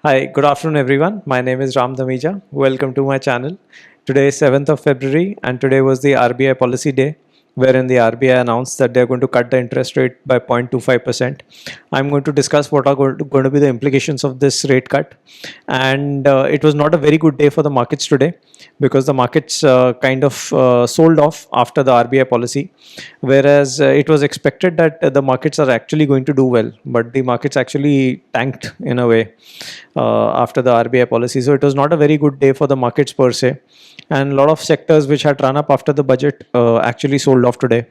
Hi, good afternoon everyone. My name is Ram Dhamija. Welcome to my channel. Today is 7th of February and today was the RBI policy day wherein the RBI announced that they're going to cut the interest rate by 0.25%. I'm going to discuss what are going to be the implications of this rate cut. And it was not a very good day for the markets today because the markets kind of sold off after the RBI policy, whereas it was expected that the markets are actually going to do well, but the markets actually tanked in a way after the RBI policy. So it was not a very good day for the markets per se. And a lot of sectors which had run up after the budget actually sold off today.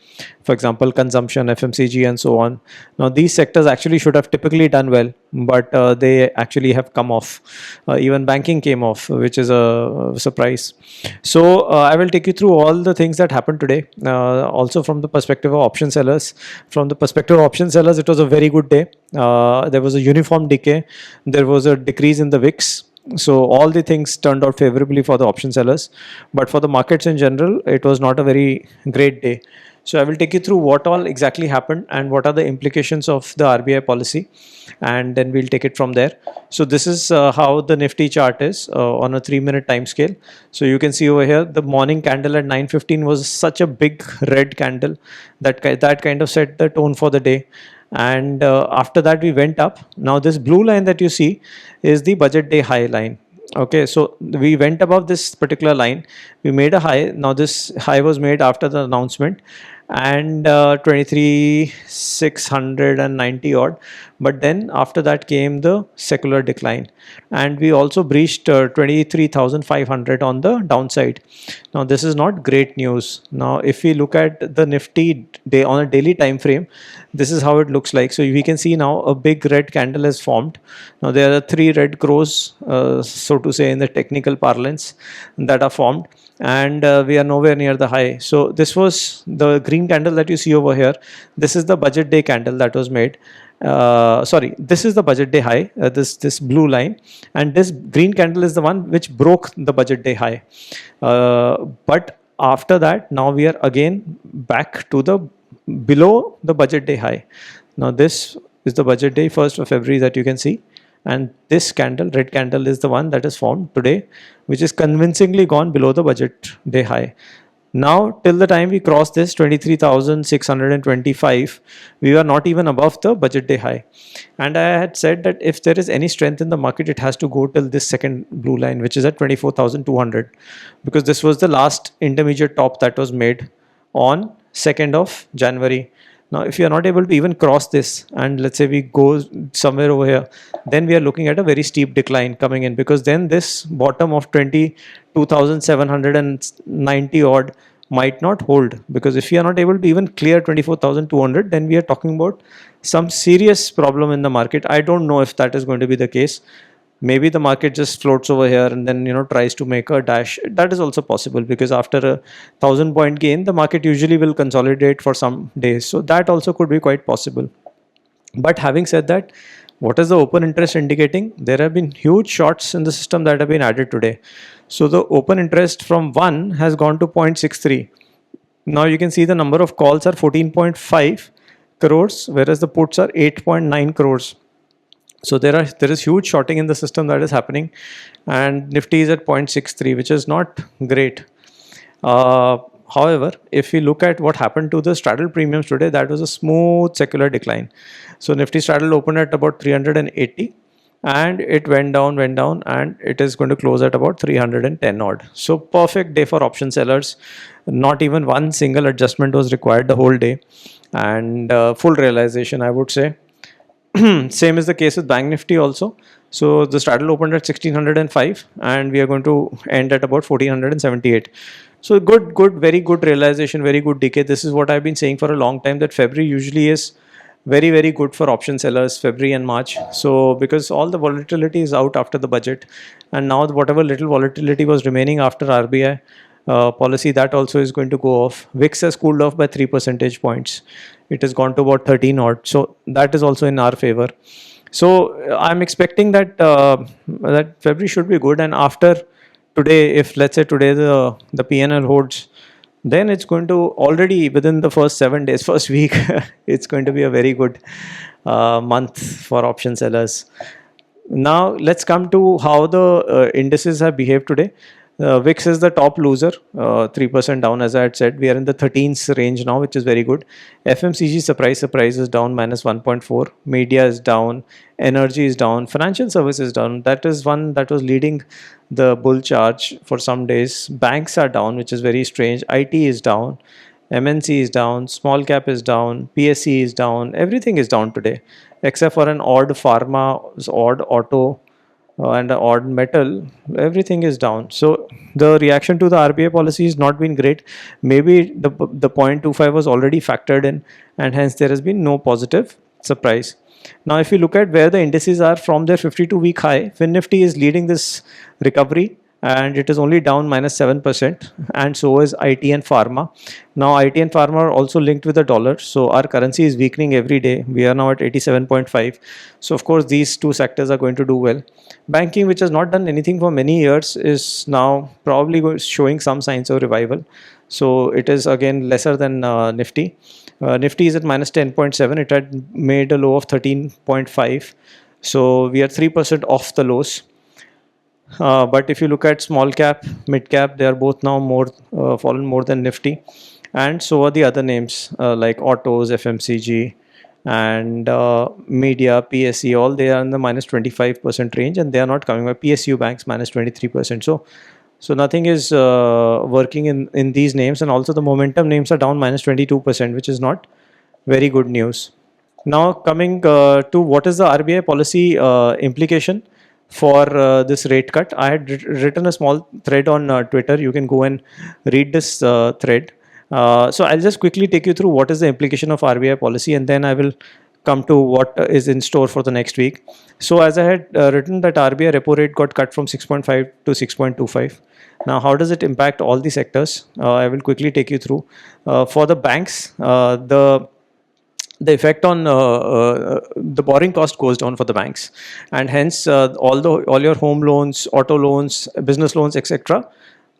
For example, consumption, FMCG, and so on. Now, these sectors actually should have typically done well, but they actually have come off. Even banking came off, which is a surprise. So, I will take you through all the things that happened today. Also, from the perspective of option sellers. From the perspective of option sellers, it was a very good day. There was a uniform decay. There was a decrease in the VIX. So all the things turned out favorably for the option sellers, but for the markets in general, it was not a very great day. So I will take you through what all exactly happened and what are the implications of the RBI policy, and then we'll take it from there. So this is how the Nifty chart is on a 3-minute time scale. So you can see over here, the morning candle at 9:15 was such a big red candle that kind of set the tone for the day. And after that we went up. Now this blue line that you see is the budget day high line. Okay, so we went above this particular line, we made a high. Now this high was made after the announcement, and 23,690 odd, but then after that came the secular decline, and we also breached 23,500 on the downside. Now this is not great news. Now if we look at the Nifty day on a daily time frame, this is how it looks like. So we can see now a big red candle has formed. Now there are 3 red crows, so to say in the technical parlance, that are formed, and we are nowhere near the high. So this was the green candle that you see over here. This is the budget day candle that was made. Sorry, this is the budget day high, this blue line, and this green candle is the one which broke the budget day high. But after that, now we are again back to the below the budget day high. Now this is the budget day 1st of February that you can see, and this candle, red candle, is the one that is formed today, which is convincingly gone below the budget day high. Now till the time we cross this 23,625, we are not even above the budget day high. And I had said that if there is any strength in the market, it has to go till this second blue line, which is at 24,200, because this was the last intermediate top that was made on 2nd of January. Now, if you are not able to even cross this, and let's say we go somewhere over here, then we are looking at a very steep decline coming in, because then this bottom of 22,790 odd might not hold, because if you are not able to even clear 24,200, then we are talking about some serious problem in the market. I don't know if that is going to be the case. Maybe the market just floats over here and then tries to make a dash. That is also possible, because after a 1,000-point gain, the market usually will consolidate for some days. So that also could be quite possible. But having said that, what is the open interest indicating? There have been huge shorts in the system that have been added today. So the open interest from 1 has gone to 0.63. Now you can see the number of calls are 14.5 crores, whereas the puts are 8.9 crores. So there is huge shorting in the system that is happening, and Nifty is at 0.63, which is not great. However, if we look at what happened to the straddle premiums today, that was a smooth secular decline. So Nifty straddle opened at about 380, and it went down, and it is going to close at about 310 odd. So perfect day for option sellers. Not even one single adjustment was required the whole day, and full realization, I would say. Same is the case with Banknifty also. So the straddle opened at 1605, and we are going to end at about 1478. So good, very good realization, very good decay. This is what I've been saying for a long time, that February usually is very good for option sellers, February and March. So because all the volatility is out after the budget, and now whatever little volatility was remaining after RBI policy, that also is going to go off. VIX has cooled off by 3 percentage points. It has gone to about 13 odd. So that is also in our favor. So I'm expecting that that February should be good. And after today, if let's say today the PNL holds, then it's going to already within the first 7 days, first week, it's going to be a very good month for option sellers. Now let's come to how the indices have behaved today. VIX is the top loser, 3% down. As I had said, we are in the 13th range now, which is very good. FMCG, surprise is down minus 1.4. Media is down. Energy is down. Financial services down. That is one that was leading the bull charge for some days. Banks are down, which is very strange. IT is down. MNC is down, small cap is down, PSC is down, everything is down today except for an odd pharma, odd auto, and an odd metal. Everything is down. So the reaction to the RBI policy has not been great. Maybe the 0.25 was already factored in, and hence there has been no positive surprise. Now, if you look at where the indices are from their 52-week high, Nifty is leading this recovery and it is only down minus 7%, and so is IT and pharma. Now IT and pharma are also linked with the dollar, so our currency is weakening every day. We are now at 87.5, so of course these two sectors are going to do well. Banking, which has not done anything for many years, is now probably showing some signs of revival, so it is again lesser than Nifty. Nifty is at minus 10.7. It had made a low of 13.5, so we are 3% off the lows. But if you look at small cap, mid cap, they are both now more fallen more than Nifty, and so are the other names like autos, FMCG, and media, PSE. All they are in the minus 25% range, and they are not coming back. PSU banks minus 23%. So nothing is working in these names, and also the momentum names are down minus 22%, which is not very good news. Now coming to what is the RBI policy implication for this rate cut. I had written a small thread on Twitter. You can go and read this thread. So I'll just quickly take you through what is the implication of RBI policy, and then I will come to what is in store for the next week. So as I had written that RBI repo rate got cut from 6.5 to 6.25. Now how does it impact all the sectors? I will quickly take you through. For the banks, the effect on the borrowing cost goes down for the banks, and hence all your home loans, auto loans, business loans, etc.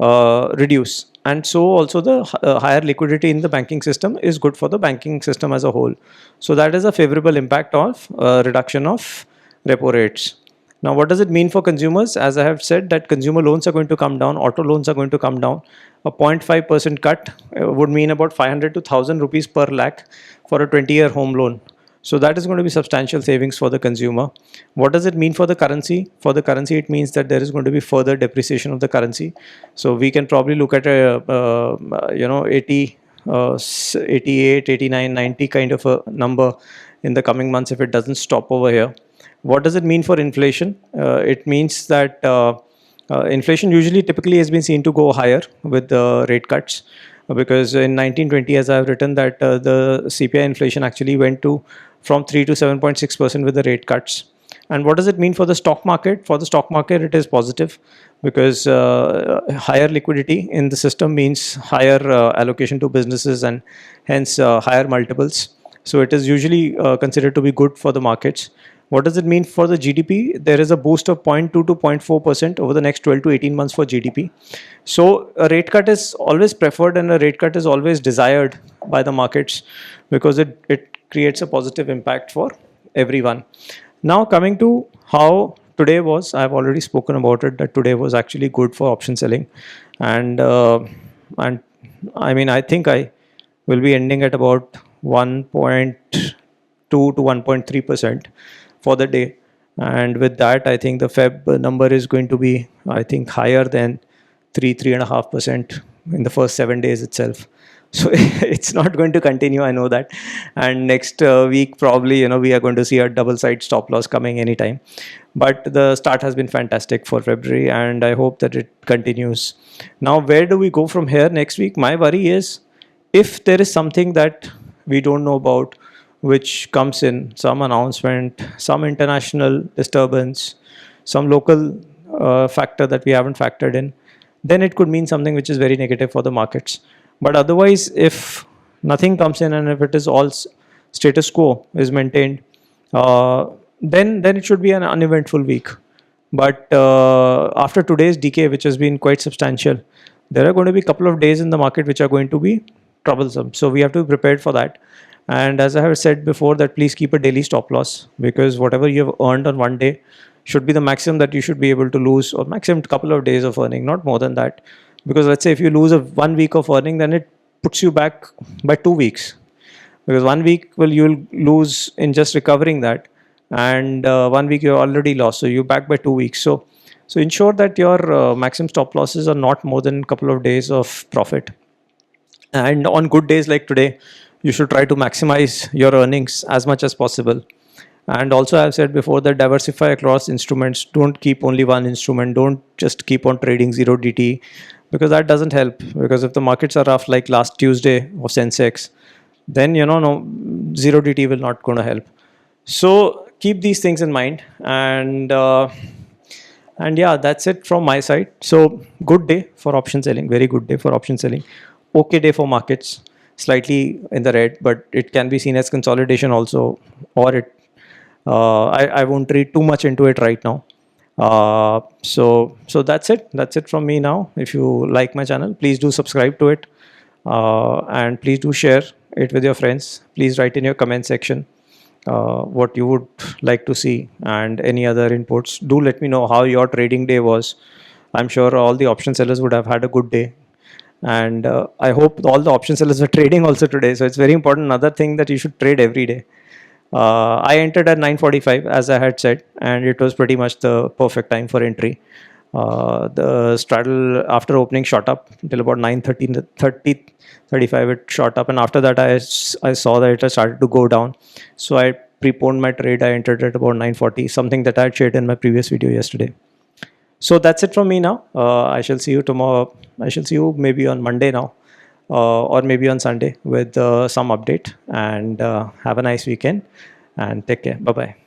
Reduce, and so also the higher liquidity in the banking system is good for the banking system as a whole. So that is a favorable impact of reduction of repo rates. Now, what does it mean for consumers? As I have said, that consumer loans are going to come down, auto loans are going to come down. A 0.5% cut would mean about 500 to 1000 rupees per lakh for a 20-year home loan. So that is going to be substantial savings for the consumer. What does it mean for the currency? For the currency, it means that there is going to be further depreciation of the currency. So we can probably look at a 80, 88, 89, 90 kind of a number in the coming months if it doesn't stop over here. What does it mean for inflation? It means that inflation typically has been seen to go higher with the rate cuts, because in 1920, as I have written, that the CPI inflation actually went to from 3 to 7.6% with the rate cuts. And what does it mean for the stock market? For the stock market, it is positive, because higher liquidity in the system means higher allocation to businesses, and hence higher multiples. So it is usually considered to be good for the markets. What does it mean for the GDP? There is a boost of 0.2 to 0.4% over the next 12 to 18 months for GDP. So a rate cut is always preferred, and a rate cut is always desired by the markets, because it creates a positive impact for everyone. Now coming to how today was, I have already spoken about it, that today was actually good for option selling, and I mean, I think I will be ending at about 1.2 to 1.3% for the day, and with that I think the Feb number is going to be, I think, higher than 3.5% in the first 7 days itself. So it's not going to continue, I know that, and next week probably we are going to see a double side stop loss coming anytime. But the start has been fantastic for February, and I hope that it continues. Now where do we go from here next week? My worry is, if there is something that we don't know about, which comes in, some announcement, some international disturbance, some local factor that we haven't factored in, then it could mean something which is very negative for the markets. But otherwise, if nothing comes in, and if it is all status quo is maintained, then it should be an uneventful week. But after today's decay, which has been quite substantial, there are going to be a couple of days in the market which are going to be troublesome. So we have to be prepared for that. And as I have said before, that please keep a daily stop loss, because whatever you have earned on one day, should be the maximum that you should be able to lose, or maximum couple of days of earning, not more than that. Because let's say if you lose 1 week of earning, then it puts you back by 2 weeks, because 1 week you'll lose in just recovering that, and 1 week you're already lost, so you're back by 2 weeks. So ensure that your maximum stop losses are not more than a couple of days of profit. And on good days like today, you should try to maximize your earnings as much as possible. And also, I've said before that diversify across instruments. Don't keep only one instrument. Don't just keep on trading 0DT, because that doesn't help. Because if the markets are rough like last Tuesday of Sensex, then no 0DT will not going to help. So keep these things in mind, and yeah, that's it from my side. So good day for option selling, very good day for option selling. Okay day for markets, slightly in the red, but it can be seen as consolidation also, or it I won't read too much into it right now. So that's it from me now. If you like my channel, please do subscribe to it, and please do share it with your friends. Please write in your comment section what you would like to see, and any other inputs. Do let me know how your trading day was. I'm sure all the option sellers would have had a good day, and I hope all the option sellers are trading also today. So it's very important, another thing, that you should trade every day. I entered at 9:45 as I had said, and it was pretty much the perfect time for entry. The straddle after opening shot up till about 9:30, 35 it shot up, and after that I saw that it had started to go down. So I preponed my trade. I entered at about 9:40, something that I had shared in my previous video yesterday. So that's it from me now. I shall see you tomorrow. I shall see you maybe on Monday now, or maybe on Sunday with some update. And have a nice weekend, and take care. Bye bye.